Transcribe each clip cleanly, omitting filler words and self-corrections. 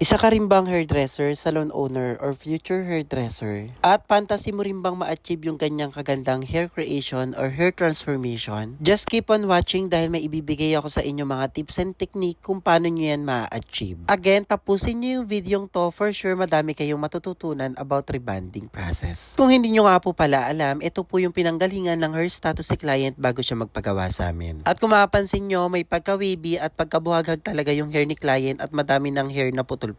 Isa ka rin bang hairdresser, salon owner, or future hairdresser? At fantasy mo rin bang ma-achieve yung kanyang kagandang hair creation or hair transformation? Just keep on watching dahil may ibibigay ako sa inyo mga tips and technique kung paano nyo yan ma-achieve. Again, tapusin nyo yung videong to, for sure madami kayong matututunan about rebonding process. Kung hindi nyo nga po pala alam, ito po yung pinanggalingan ng hair status si client bago siya magpagawa sa amin. At kung mapapansin nyo, may pagka-wavy at pagkabuhaghag talaga yung hair ni client at madami ng hair na putol.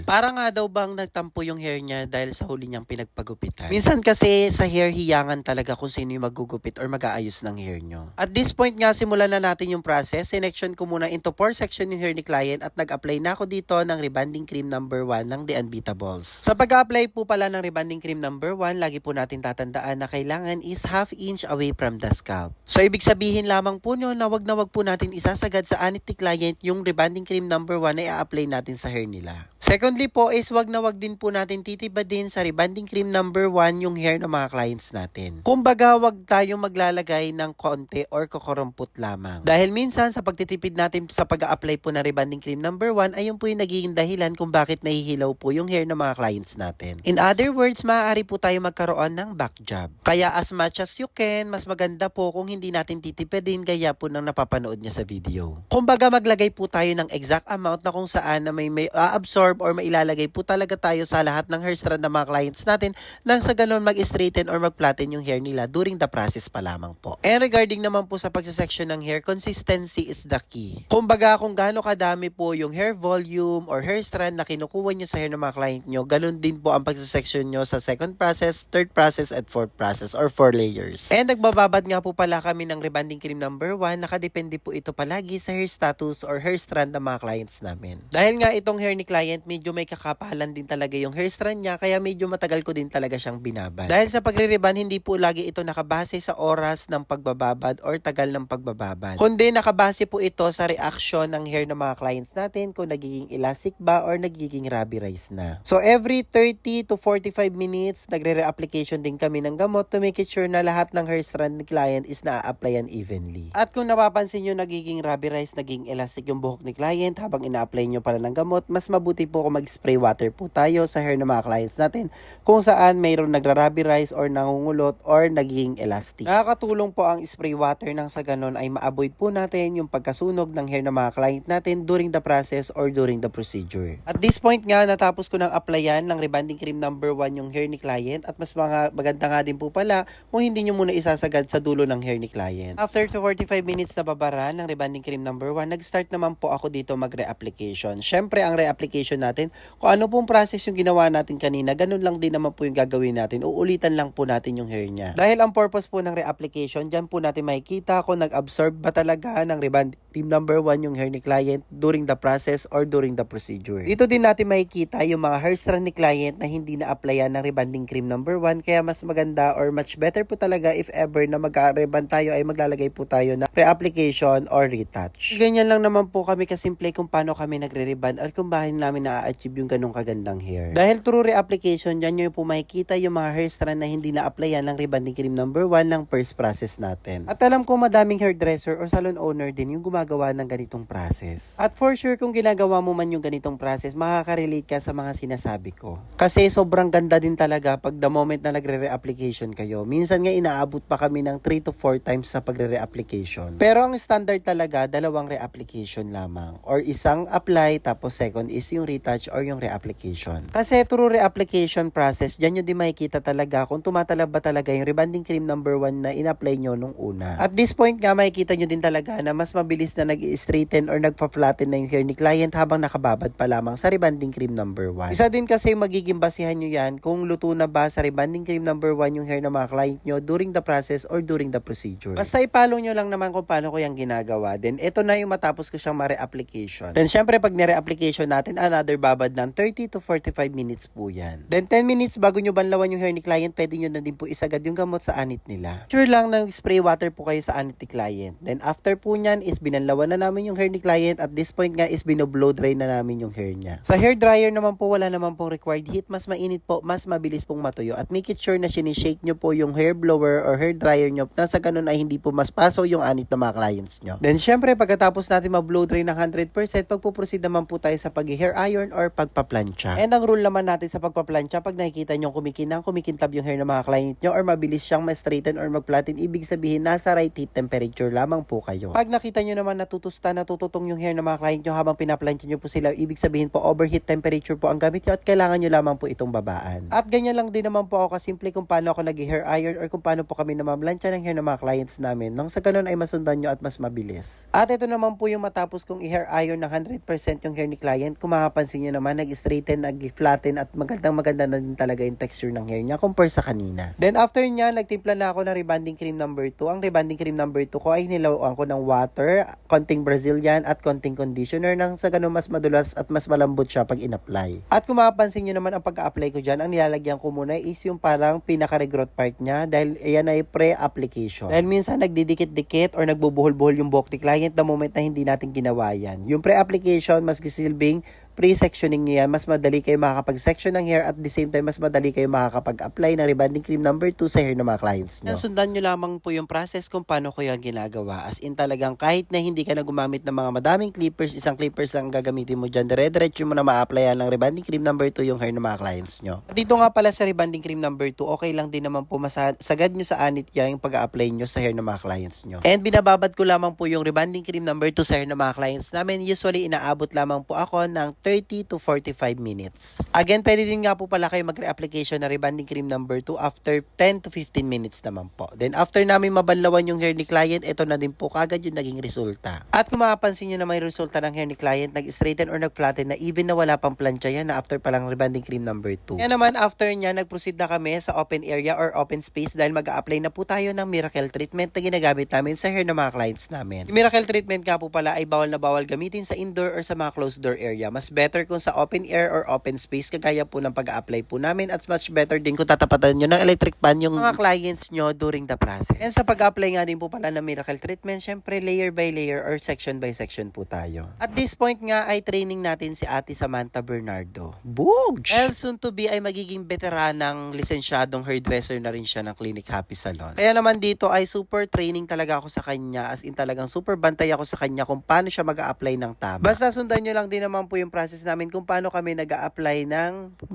Para nga daw bang nagtampo yung hair niya dahil sa huli niyang pinagpagupitan. Minsan kasi sa hair hiyangan talaga kung sino yung magugupit or mag-aayos ng hair nyo. At this point nga, simulan na natin yung process. Sinection ko muna into 4 section yung hair ni client at nag-apply na ako dito ng rebonding cream number 1 ng The Unbeatables. Sa pag-apply po pala ng rebonding cream number 1, lagi po natin tatandaan na kailangan is half inch away from the scalp. So ibig sabihin lamang po nyo na wag po natin isasagad sa anit ni client yung rebonding cream number 1 na i-apply natin sa hair nila. Secondly po is wag din po natin titibadin sa rebonding cream number 1 yung hair ng mga clients natin. Kumbaga wag tayong maglalagay ng konti or kukurumput lamang. Dahil minsan sa pagtitipid natin sa pag-a-apply po ng rebonding cream number 1 ay yung po yung nagiging dahilan kung bakit nahihilaw po yung hair ng mga clients natin. In other words, maaari po tayo magkaroon ng back job. Kaya as much as you can, mas maganda po kung hindi natin titipidin gaya po ng napapanood niya sa video. Kumbaga maglagay po tayo ng exact amount na kung saan na may absorb or mailalagay po talaga tayo sa lahat ng hair strand ng mga clients natin nang sa ganun mag-straighten or mag-flatten yung hair nila during the process pa lamang po. And regarding naman po sa pagsasection ng hair, consistency is the key. Kumbaga kung gaano kadami po yung hair volume or hair strand na kinukuha nyo sa hair ng mga client nyo, ganun din po ang pagsasection nyo sa second process, third process, at fourth process or 4 layers. And nagbababad nga po pala kami ng rebonding cream number 1, nakadepende po ito palagi sa hair status or hair strand ng mga clients namin. Dahil nga itong hair ni client, medyo may kakapalan din talaga yung hair strand niya, kaya medyo matagal ko din talaga siyang binabad. Dahil sa pagre-rebond, hindi po lagi ito nakabase sa oras ng pagbababad or tagal ng pagbababad. Kundi nakabase po ito sa reaction ng hair ng mga clients natin kung nagiging elastic ba or nagiging rubberized na. So every 30 to 45 minutes, nagre-reapplication din kami ng gamot to make it sure na lahat ng hair strand ni client is na-applyan evenly. At kung napapansin nyo nagiging rubberized, naging elastic yung buhok ni client habang ina-apply nyo pala ng gamot, mas mabuti po kung mag-spray water po tayo sa hair ng mga clients natin kung saan mayroon nagra-rubberize or nangungulot or nagiging elastic. Nakakatulong po ang spray water nang sa ganon ay ma-avoid po natin yung pagkasunog ng hair ng mga client natin during the process or during the procedure. At this point nga, natapos ko ng applyan ng rebonding cream number 1 yung hair ni client at mas maganda nga din po pala kung hindi nyo muna isasagad sa dulo ng hair ni client. After 45 minutes na babara ng rebonding cream number 1, nag-start naman po ako dito mag-reapplication. Syempre, ang reapplication natin, kung ano pong process yung ginawa natin kanina, ganun lang din naman po yung gagawin natin. Uulitan lang po natin yung hair niya. Dahil ang purpose po ng reapplication, dyan po natin makikita kung nag-absorb ba talaga ng rebonding cream number 1 yung hair ni client during the process or during the procedure. Dito din natin makikita yung mga hair strand ni client na hindi na-applyan ng rebonding cream number 1, kaya mas maganda or much better po talaga if ever na mag-rebond tayo ay maglalagay po tayo na reapplication or retouch. Ganyan lang naman po kami kasimple kung paano kami nagre-rebond at kung bakit namin na-achieve yung ganong kagandang hair. Dahil through reapplication, dyan nyo po makikita yung mga hair strand na hindi na-applyan ng rebonding cream number 1 ng first process natin. At alam ko madaming hairdresser or salon owner din yung gumagawa ng ganitong process. At for sure, kung ginagawa mo man yung ganitong process, makaka-relate ka sa mga sinasabi ko. Kasi sobrang ganda din talaga pag the moment na nagre-reapplication kayo. Minsan nga inaabot pa kami ng 3 to 4 times sa pagre-reapplication. Pero ang standard talaga, 2 reapplication lamang. Or isang apply, tapos second is yung retouch or yung reapplication. Kasi through reapplication process, dyan nyo din makikita talaga kung tumatalab ba talaga yung rebonding cream number 1 na in-apply nyo nung una. At this point nga, makikita nyo din talaga na mas mabilis na nag-straighten or nagpa-flatten na yung hair ni client habang nakababad pa lamang sa rebonding cream number 1. Isa din kasi magiging basihan nyo yan kung luto na ba sa rebonding cream number 1 yung hair ng mga client nyo during the process or during the procedure. Basta ipalo nyo lang naman kung paano ko yung ginagawa. Then ito na yung matapos ko siyang ma-reapplication. Then syempre pag nire-application natin, another babad ng 30 to 45 minutes po yan. Then 10 minutes bago nyo banlawan yung hair ni client, pwede nyo na din po isagad yung gamot sa anit nila. Sure lang na spray water po kayo sa anit ni client. Then after po nyan is binanlawan na namin yung hair ni client. At this point nga is binoblow dry na namin yung hair niya. Sa hair dryer naman po, wala naman pong required heat. Mas mainit po, mas mabilis pong matuyo. At make it sure na sinishake nyo po yung hair blower or hair dryer nyo na sa ganun ay hindi po mas paso yung anit ng mga clients nyo. Then syempre pagkatapos natin ma-blow dry ng 100%, pagpuproceed naman po tayo sa pag-hair pag-hair iron or pagpa-plancha. And ang rule naman natin sa pagpa-plancha, pag nakikita nyo kumikintab yung hair ng mga client nyo or mabilis siyang ma-straighten or mag-flatten, ibig sabihin nasa right heat temperature lamang po kayo. Pag nakita nyo naman natutusta, natututong yung hair ng mga client nyo habang pinaplancha nyo po sila, ibig sabihin po overheat temperature po ang gamit nyo at kailangan nyo lamang po itong babaan. At ganyan lang din naman po ako kasimple kung paano ako nag-hair iron or kung paano po kami namamlancha ng hair ng mga clients namin nang sa ganun ay masundan nyo at mas mabilis. At ito naman po yung matapos kong i-hair iron ng 100% yung hair ni client. Kung makapansin nyo naman, nag-straighten, nag-flatten at maganda na din talaga yung texture ng hair niya compare sa kanina. Then after niya, nagtimpla na ako ng rebonding cream number 2. Ang rebonding cream number 2 ko ay nilawaan ko ng water, konting Brazilian at konting conditioner nang sa ganun mas madulas at mas malambot siya pag in-apply. At kung makapansin nyo naman ang pagka-apply ko dyan, ang nilalagyan ko muna is yung parang pinaka-regrowth part niya dahil ayan ay pre-application. Dahil minsan nagdidikit-dikit or nagbubuhol-buhol yung buhok ni client the moment na hindi natin ginawa yan. Yung pre-application mas gisilbing pre-sectioning niya, mas madali kayo makakapag-section ng hair at the same time mas madali kayo makakapag-apply ng rebonding cream number 2 sa hair ng mga clients nyo. Sundan nyo lamang po yung process kung paano ko yung ginagawa. As in talagang kahit na hindi ka na gumamit ng mga madaming clippers, isang clippers lang gagamitin mo dyan, dire-diretso mo na ma-applyan ng rebonding cream number 2 yung hair ng mga clients nyo. At dito nga pala sa rebonding cream number 2, okay lang din naman po sagad nyo sa anit yung pag-apply nyo sa hair ng mga clients nyo. And binababad ko lamang po yung rebonding cream number 2 sa hair ng mga clients namin. Usually inaabot lamang po ako ng 30 to 45 minutes. Again, pwede din nga po pala kayo mag-re-application na rebonding cream number 2 after 10 to 15 minutes naman po. Then after namin mabanlawan yung hair ni client, ito na din po kagad yung naging resulta. At kung mapapansin nyo na may resulta ng hair ni client, nag-straighten or nag-flatten na even na wala pang plancha yan na after palang rebonding cream number 2. Kaya naman after nya, nag-proceed na kami sa open area or open space dahil mag-a-apply na po tayo ng miracle treatment na ginagamit namin sa hair ng mga clients namin. Yung miracle treatment nga po pala ay bawal na bawal gamitin sa indoor or sa mga closed door area. Mas better kung sa open air or open space kagaya po ng pag-a-apply po namin at much better din kung tatapatan nyo ng electric fan yung mga clients nyo during the process. And sa pag-a-apply nga din po pala ng miracle treatment, syempre layer by layer or section by section po tayo. At this point nga ay training natin si Ate Samantha Bernardo. Boobs! And soon to be ay magiging veteranang lisensyadong hairdresser na rin siya ng Clinic Happy Salon. Kaya naman dito ay super training talaga ako sa kanya, as in talagang super bantay ako sa kanya kung paano siya mag-a-apply ng tama. Basta sundan nyo lang din naman po yung process namin kung paano kami nag-a-apply ng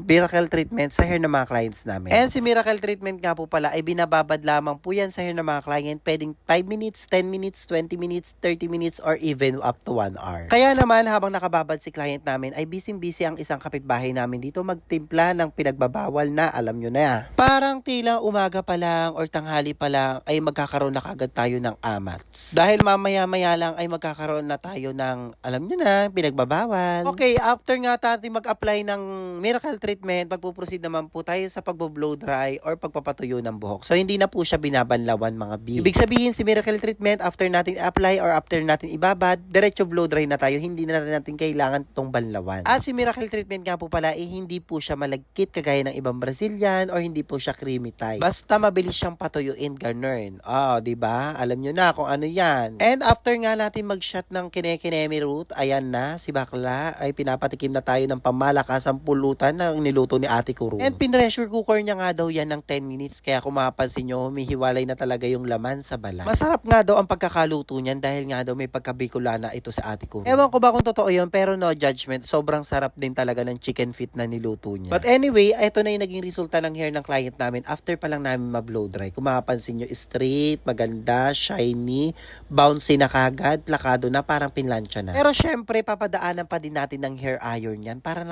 miracle treatment sa hair ng mga clients namin. And si miracle treatment nga po pala ay binababad lamang po yan sa hair ng mga client, pwedeng 5 minutes, 10 minutes, 20 minutes, 30 minutes, or even up to 1 hour. Kaya naman habang nakababad si client namin ay busy-busy ang isang kapitbahay namin dito magtimpla ng pinagbabawal na alam nyo na. Parang tila umaga pa lang or tanghali pa lang ay magkakaroon na kagad tayo ng amats. Dahil mamaya-maya lang ay magkakaroon na tayo ng alam nyo na, pinagbabawal. Okay, after nga natin mag-apply ng miracle treatment, magpuproceed naman po tayo sa pagbo-blow dry or pagpapatuyo ng buhok. So, hindi na po siya binabanlawan mga B. Ibig sabihin, si miracle treatment, after natin apply or after natin ibabad, diretso blow dry na tayo. Hindi na natin kailangan itong banlawan. At si miracle treatment nga po pala, hindi po siya malagkit kagaya ng ibang Brazilian or hindi po siya creamy type. Basta mabilis siyang patuyuin, ganun. Diba? Alam nyo na kung ano yan. And after nga natin mag-shot ng kine-kinemi root, ayan na, si bakla ay pinapatikim na tayo ng pamalakasang pulutan na niluto ni Ate Kuro. And pinressure cooker niya nga daw yan ng 10 minutes kaya kung mapapansin nyo, humihiwalay na talaga yung laman sa balat. Masarap nga daw ang pagkakaluto niyan dahil nga daw may pagkabicolana ito sa Ate Kuro. Ewan ko ba kung totoo yun pero no judgment, sobrang sarap din talaga ng chicken feet na niluto niya. But anyway, ito na yung naging resulta ng hair ng client namin after pa lang namin ma-blow dry. Kung mapapansin nyo, straight, maganda, shiny, bouncy na kagad, plakado na, parang pinlansya na. Pero syempre, papadaanan pa din natin ng hair iron yan para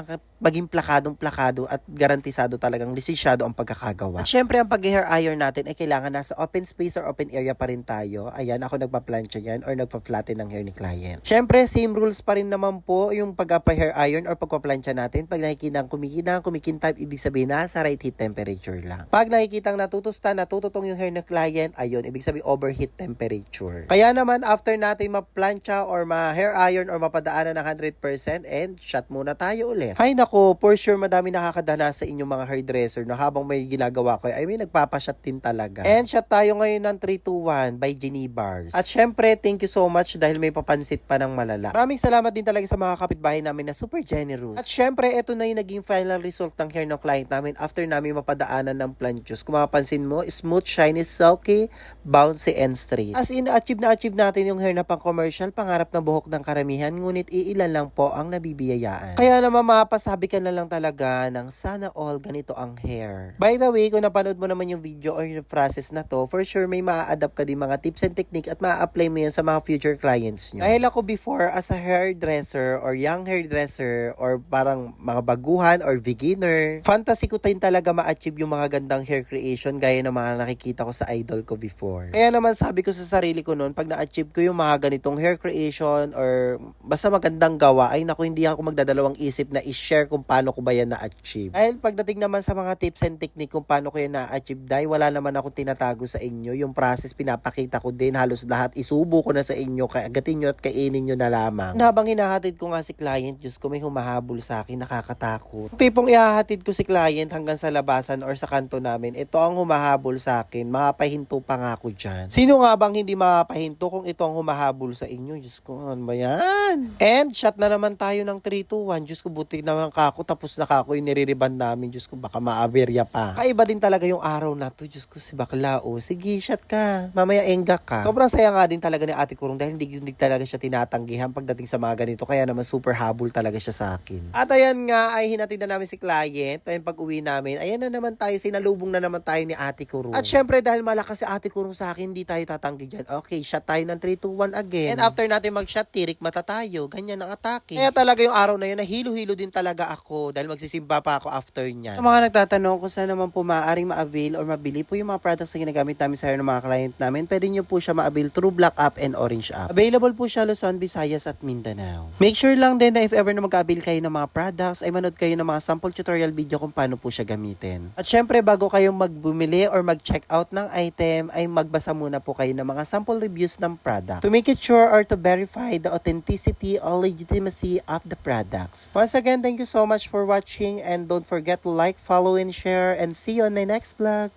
maging plakadong-plakado at garantisado talagang lisensyado ang pagkakagawa. At syempre, ang pag-hair iron natin ay kailangan nasa open space or open area pa rin tayo. Ayan, ako nagpa-plancha yan or nagpa-flatten ng hair ni client. Syempre, same rules pa rin naman po yung pag-hair iron or pagpa-plancha natin. Pag nakikita kumikintab, ibig sabihin nasa right heat temperature lang. Pag nakikita natututong yung hair ng client, ayun, ibig sabihin overheat temperature. Kaya naman, after natin ma-plancha or ma-hair iron or mapadaanan ng 100% and shot muna tayo ulit. Hay nako, for sure madami nakakadana sa inyong mga hairdresser na habang may ginagawa ko ay may nagpapashot din talaga. And shot tayo ngayon ng 321 by Jenny Bars. At syempre, thank you so much dahil may papansit pa ng malala. Maraming salamat din talaga sa mga kapitbahay namin na super generous. At syempre, ito na yung naging final result ng hair ng client namin after namin mapadaanan ng planchos. Kung mapapansin mo, smooth, shiny, silky, bouncy, and straight. As in, achieve natin yung hair na pang commercial, pangarap na buhok ng karamihan, ngunit iilan lang po ang nabibigay biyayaan. Kaya naman mapasabi ka na lang talaga ng sana all ganito ang hair. By the way, kung napanood mo naman yung video or yung process na to, for sure may maa-adapt ka din mga tips and technique at maa-apply mo yan sa mga future clients nyo. Dahil ako before as a hairdresser or young hairdresser or parang mga baguhan or beginner, fantasy ko din talaga ma-achieve yung mga gandang hair creation gaya ng mga nakikita ko sa idol ko before. Kaya naman sabi ko sa sarili ko noon, pag na-achieve ko yung mga ganitong hair creation or basta magandang gawa, ay naku, hindi ako magdadalawang isip na i-share kung paano ko ba yan na-achieve. Dahil pagdating naman sa mga tips and technique kung paano ko yan na-achieve, dahil wala naman ako tinatago sa inyo. Yung process pinapakita ko din, halos lahat isubo ko na sa inyo, kaya agatin nyo at kainin nyo na lamang. Habang hinahatid ko nga si client, Diyos ko, may humahabol sa akin, nakakatakot. Tipong ihahatid ko si client hanggang sa labasan or sa kanto namin, ito ang humahabol sa akin, mapahinto pa nga ako dyan. Sino nga bang hindi mapahinto kung ito ang humahabol sa inyo? Diyos ko, ano ba yan? And shot na naman tayo ng 3-2-1. Diyos ko, buti naman ang kako, tapos na kako yung niririban namin. Diyos ko, baka maaberya pa. Kaiba din talaga yung araw na to. Diyos ko, si bakla, oh. Sige, shot ka. Mamaya enggak ka. Sobrang saya nga din talaga ni Ate Kurong dahil hindi talaga siya tinatanggihan pagdating sa mga ganito. Kaya naman super habol talaga siya sa akin. At ayan nga, ay hinatid na namin si client. Ayun, pag uwi namin, ayan na naman tayo, sinalubong na naman tayo ni Ate Kurong. At syempre, dahil malakas si Ate Kurong sa akin, hindi tayo tatanggi dyan. Okay, shot tayo ng 3-2-1 again. And after natin mag-shot, tirik mata tayo. Ganyan ang atake. Kaya talaga yung araw na yun, nahilo-hilo din talaga ako dahil magsisimba pa ako after niyan. Sa mga nagtatanong kung saan naman po maaaring ma-avail or mabili po yung mga products na ginagamit namin sa ng mga client namin, pwede nyo po siya ma-avail through Black App and Orange App. Available po siya Luzon, Visayas at Mindanao. Make sure lang din na if ever na mag-avail kayo ng mga products, ay manood kayo ng mga sample tutorial video kung paano po siya gamitin. At syempre, bago kayong magbumili or mag-check out ng item, ay magbasa muna po kayo ng mga sample reviews ng product to make it sure or to verify the authenticity or legitimacy of the products. Once again, thank you so much for watching and don't forget to like, follow, and share and see you on my next vlog.